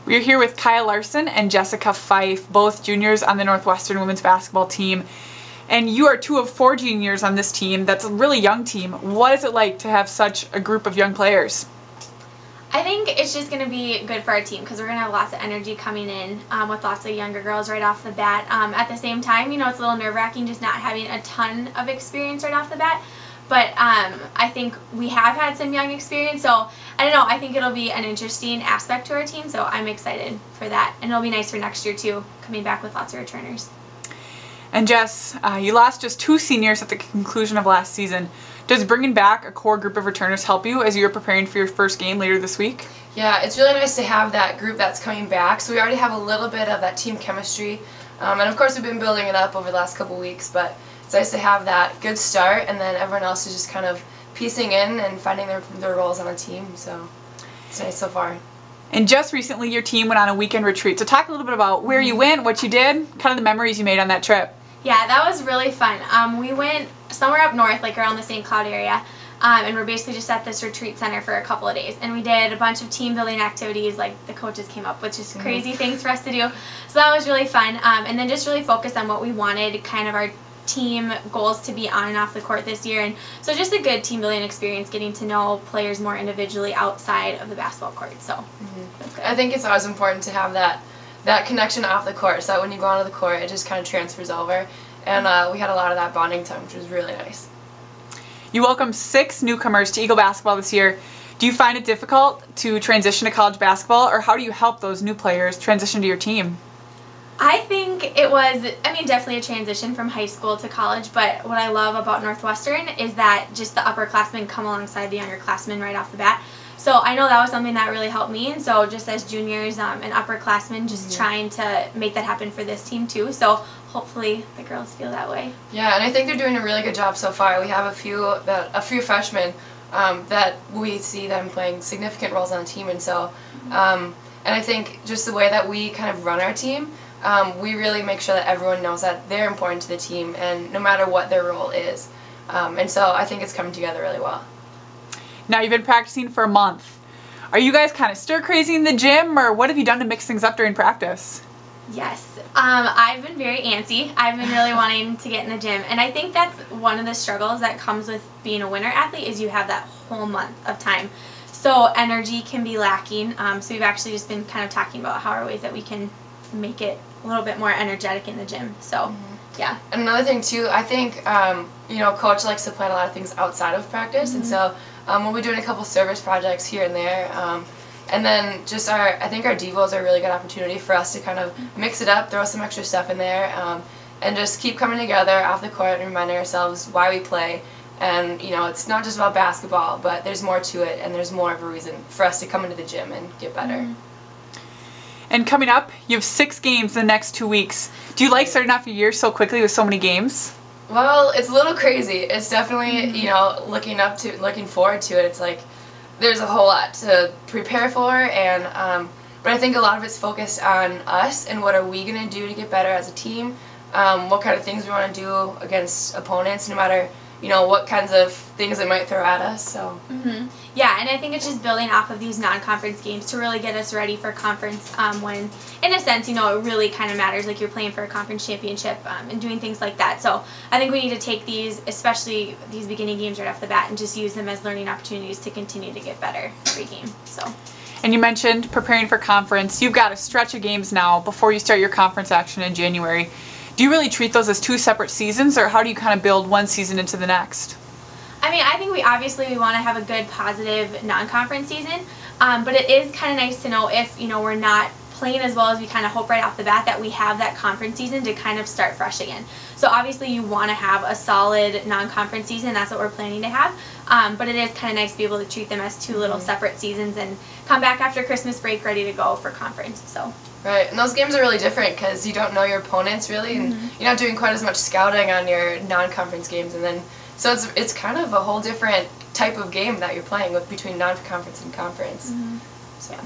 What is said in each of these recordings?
We are here with Kaia Larson and Jessica Fife, both juniors on the Northwestern women's basketball team. And you are 2 of 4 juniors on this team. That's a really young team. What is it like to have such a group of young players? I think it's just going to be good for our team because we're going to have lots of energy coming in with lots of younger girls right off the bat. At the same time, it's a little nerve-wracking just not having a ton of experience right off the bat. But I think we have had some young experience, so I don't know. I think it'll be an interesting aspect to our team, so I'm excited for that. And it'll be nice for next year, too, coming back with lots of returners. And Jess, you lost just 2 seniors at the conclusion of last season. Does bringing back a core group of returners help you as you're preparing for your first game later this week? Yeah, it's really nice to have that group that's coming back. So we already have a little bit of that team chemistry. And of course we've been building it up over the last couple weeks, but it's nice to have that good start and then everyone else is just kind of piecing in and finding their roles on the team. So it's nice so far. And just recently your team went on a weekend retreat. So talk a little bit about where you went, what you did, kind of the memories you made on that trip. Yeah, that was really fun. We went somewhere up north, like around the St. Cloud area, and we're basically just at this retreat center for a couple of days. And we did a bunch of team building activities, like the coaches came up with just crazy things for us to do. So that was really fun. And then just really focused on what we wanted, kind of our team goals to be on and off the court this year. And so just a good team building experience, getting to know players more individually outside of the basketball court. So that's good. I think it's always important to have that connection off the court, so that when you go onto the court, it just kind of transfers over. And we had a lot of that bonding time, which was really nice. You welcomed 6 newcomers to Eagle basketball this year. Do you find it difficult to transition to college basketball, or how do you help those new players transition to your team? I think it was, definitely a transition from high school to college, but what I love about Northwestern is that just the upperclassmen come alongside the younger-classmen right off the bat. So I know that was something that really helped me, and so just as juniors and upperclassmen, just trying to make that happen for this team too. So hopefully the girls feel that way. Yeah, and I think they're doing a really good job so far. We have a few freshmen that we see them playing significant roles on the team, and so and I think just the way that we kind of run our team, we really make sure that everyone knows that they're important to the team, and no matter what their role is, and so I think it's coming together really well. Now you've been practicing for a month. Are you guys kind of stir crazy in the gym, or what have you done to mix things up during practice? Yes, I've been very antsy. I've been really wanting to get in the gym, and I think that's one of the struggles that comes with being a winter athlete is you have that whole month of time. So energy can be lacking, so we've actually just been kind of talking about how are ways that we can make it a little bit more energetic in the gym. So yeah. And another thing too, I think coach likes to plan a lot of things outside of practice, and so we'll be doing a couple service projects here and there, and then just I think our devos are a really good opportunity for us to kind of mix it up, throw some extra stuff in there, and just keep coming together off the court and reminding ourselves why we play. And it's not just about basketball, but there's more to it, and there's more of a reason for us to come into the gym and get better. And coming up, you have 6 games in the next 2 weeks. Do you like starting off your year so quickly with so many games? Well, it's a little crazy. It's definitely, looking forward to it. It's like there's a whole lot to prepare for, and but I think a lot of it's focused on us and what are we going to do to get better as a team, what kind of things we want to do against opponents, no matter what kinds of things they might throw at us. So yeah, and I think it's just building off of these non-conference games to really get us ready for conference when, in a sense, it really kind of matters, like you're playing for a conference championship and doing things like that. So I think we need to take these, especially these beginning games right off the bat, and just use them as learning opportunities to continue to get better every game. So. And you mentioned preparing for conference. You've got a stretch of games now before you start your conference action in January. Do you really treat those as 2 separate seasons, or how do you kind of build one season into the next? I think we want to have a good, positive non-conference season, but it is kind of nice to know if, we're not playing as well as we kind of hope right off the bat, that we have that conference season to kind of start fresh again. So obviously you want to have a solid non-conference season. That's what we're planning to have, but it is kind of nice to be able to treat them as 2 little separate seasons and come back after Christmas break ready to go for conference. So. Right, and those games are really different because you don't know your opponents really, and you're not doing quite as much scouting on your non-conference games, and then so it's kind of a whole different type of game that you're playing with between non-conference and conference. So.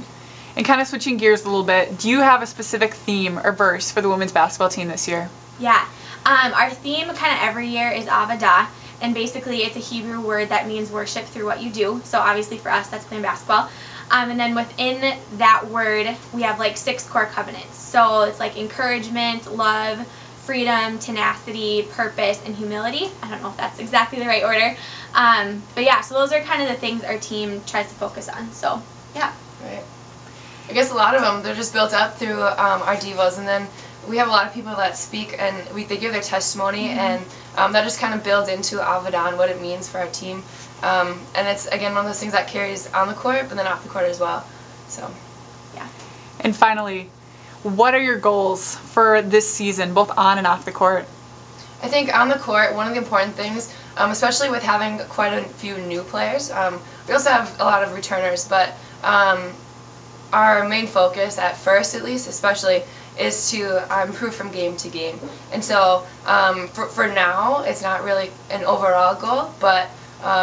And kind of switching gears a little bit, do you have a specific theme or verse for the women's basketball team this year? Yeah, our theme kind of every year is Avodah, and basically it's a Hebrew word that means worship through what you do. So obviously for us that's playing basketball. And then within that word, we have like 6 core covenants. So it's like encouragement, love, freedom, tenacity, purpose, and humility. I don't know if that's exactly the right order. But yeah, so those are kind of the things our team tries to focus on. So yeah. Right. I guess a lot of them, they're just built up through our Devos, and then we have a lot of people that speak and they give their testimony, and that just kind of builds into Avadan, what it means for our team. And it's, again, one of those things that carries on the court, but then off the court as well. So, yeah. And finally, what are your goals for this season, both on and off the court? I think on the court, one of the important things, especially with having quite a few new players, we also have a lot of returners, but our main focus, at first at least, especially, is to improve from game to game. And so for now, it's not really an overall goal, but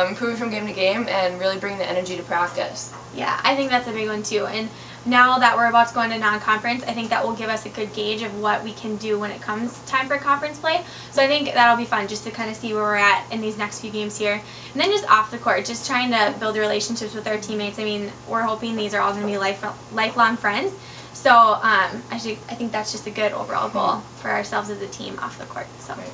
improving from game to game and really bring the energy to practice. Yeah, I think that's a big one too. And now that we're about to go into non-conference, I think that will give us a good gauge of what we can do when it comes time for conference play. So I think that'll be fun just to kind of see where we're at in these next few games here. And then just off the court, just trying to build relationships with our teammates. I mean, we're hoping these are all going to be lifelong friends. So I think that's just a good overall goal for ourselves as a team off the court. So. Right.